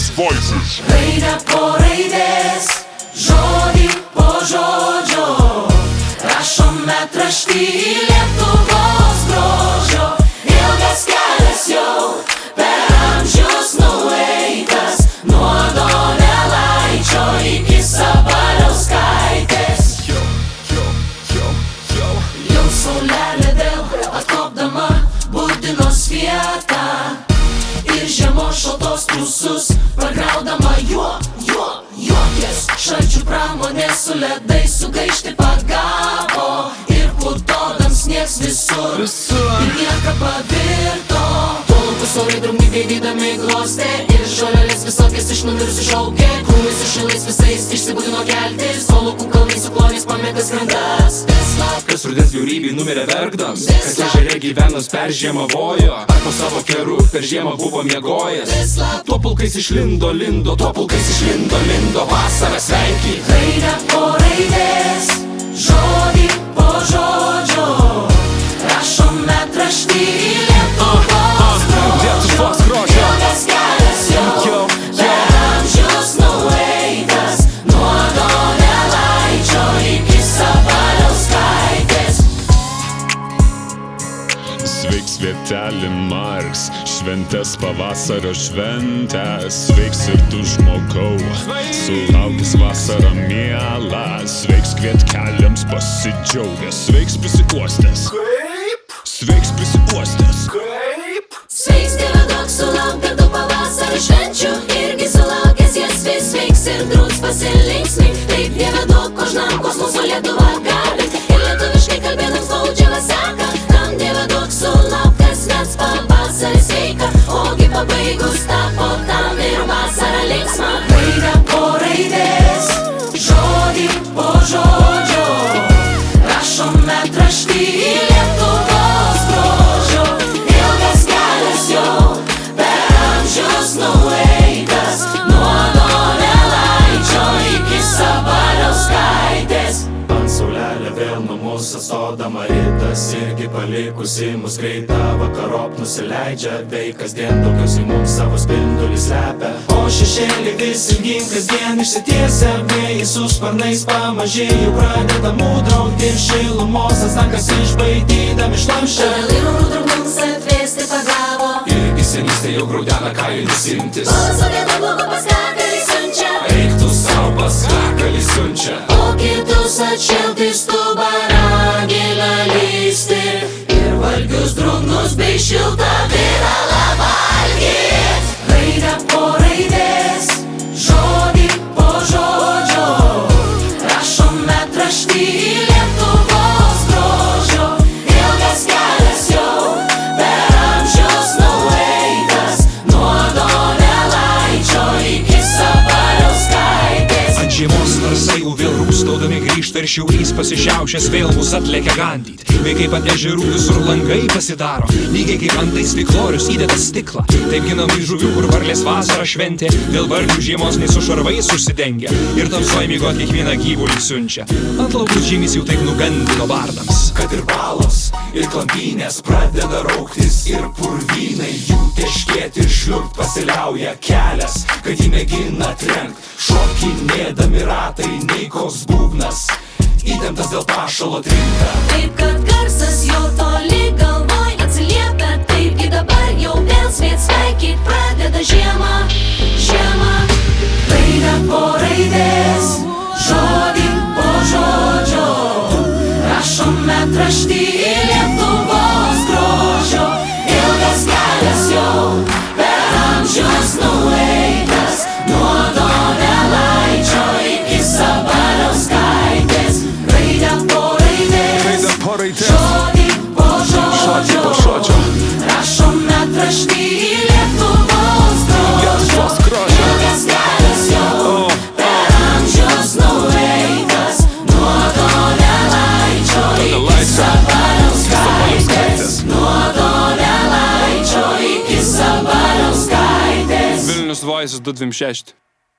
Vilnius Voices. Raidę po raidės, žodį po žodžio, rašom metraštį Lietuvos grožio. Ilgas kelias jau per amžius nueitas, nuo Donelaičio iki Sabaliauskaitės. Jau saulelė vėl atkopdama Budinos vietą ir žiemos šaltos prūsus pragraudama juokės. Šalčių pramonė su ledai sugaišti pagavo ir putodams sniegs visur ir nieka pavirto. Tolupus orai drumgi gaivydami glostė ir žolelės visokias iš numirusių šaukė. Krūmai su šilais visais išsibūdino keltis, kolukų kalnai su kloniais pametė skrandas. Kas rudens bjaurybei numirė verkdams, kas ežere gyvenos peržiemavojo, ar po savo kerų per žiemą buvo miegojęs. Tuo pulkais išlindo, tuo pulkais išlindo, vasarą sveiki. Raidę po raidės, žodį po žodžio, rašom metraštį Lietuvos grožio. Ilgas kelias jau per amžius nueitas, nuo Donelaičio iki Sabaliauskaitės. Sveiks vietelį Marks, šventės pavasario šventės. Sveiks ir tu žmogau, sulaukęs vasarą mielą. Sveiks kvietkeliams pasidžiaugęs, sveiks prisiuostęs. Sveiks prisiuostęs. Sveiks tėvadok, sulauk dar daug pavasario švenčių, irgi sulaukęs jas vis sveiks ir drūs pasilinksmink. Taip tėvadok, kožnam kosmoso Lietuva garbink ir lietuviškai kalbėdams baudžiavą seka. Tam tėvadok, sulauk kasmet pavasarį sveika, ogi pabaigus tapo tam ir vasara linksma. Raidę po raidės, žodį po žodžio, rašom metraštį Lietuvos grožio. Ilgas kelias jau per amžius nueitas, nuo Donelaičio iki Sabaliauskaitės. Ant saulelė vėl nuo mūsų atstodama rytas, irgi palikusi mus greitą vakarop nusileidžia. Bei kasdien daugiausiai mums savo spindulį slepia, o šešėlį vis ilgyn kasdien išsitiesia. Vėjai su sparnais pamažėjų pradeda mūdraukti, šilumos atstankas išbaidydami šlamščią. Lyrų draugus atvėsti pagavo, Irgi senystė jau graudena kailis imtis. pasodėta blogo paskakalį siunčia, Eiktų savo paskakalį siunčia. o kitus atšilti stubarą gilą lysti ir valgius drungnus bei šiltą viralą valgyt. Raidę po raidės, žodį po žodžio, rašom metraštį Lietuvos grožio. Ilgas kelias jau per amžius nueitas, nuo Donelaičio iki Sabaliauskaitės. Ant žiemos narsai jau vėl rūstaudami grįžta ir šiaurys pasišiaušęs vėl mus atlekia gandyt. Vai kaip ant ežerų visur langai pasidaro, lygiai kaip antai stiklorius įdeda stiklą. Taip ginamai žuvių, kur varlės vasarą šventė, dėl varlių žiemos nei su šarvais užsidengia ir tamsoj miegot kiekvieną gyvulį siunčia. Ant laukus žymys jau taip nugandino bardams. Kad ir balos, ir klampynės pradeda rauktis, ir purvynai jų teškėti ir šliurpt pasiliauja kelias, kad jį mėgina trenkt. Šokinėdami ratai, nei koks būgnas, įtemptas dėl pašalo trinka. Taip, kad garsas jau toli galvoj atsiliepia, taipgi dabar jau vėl sveikyt pradeda žiemą. Raidę po raidės, žodį po žodžio, rašom metraštį Lietuvos grožio. Ilgas kelias jau per amžius nueitas, nuo Donelaičio iki Sabaliauskaitės. Raidę po raidės, žodį po žodžio, rašom metraštį Lietuvos grožio. Ilgas kelias jau per amžius nueitas, nuo Donelaičio iki Sabaliauskaitės. Nuo Donelaičio iki Sabaliauskaitės. Vilnius Voices 226.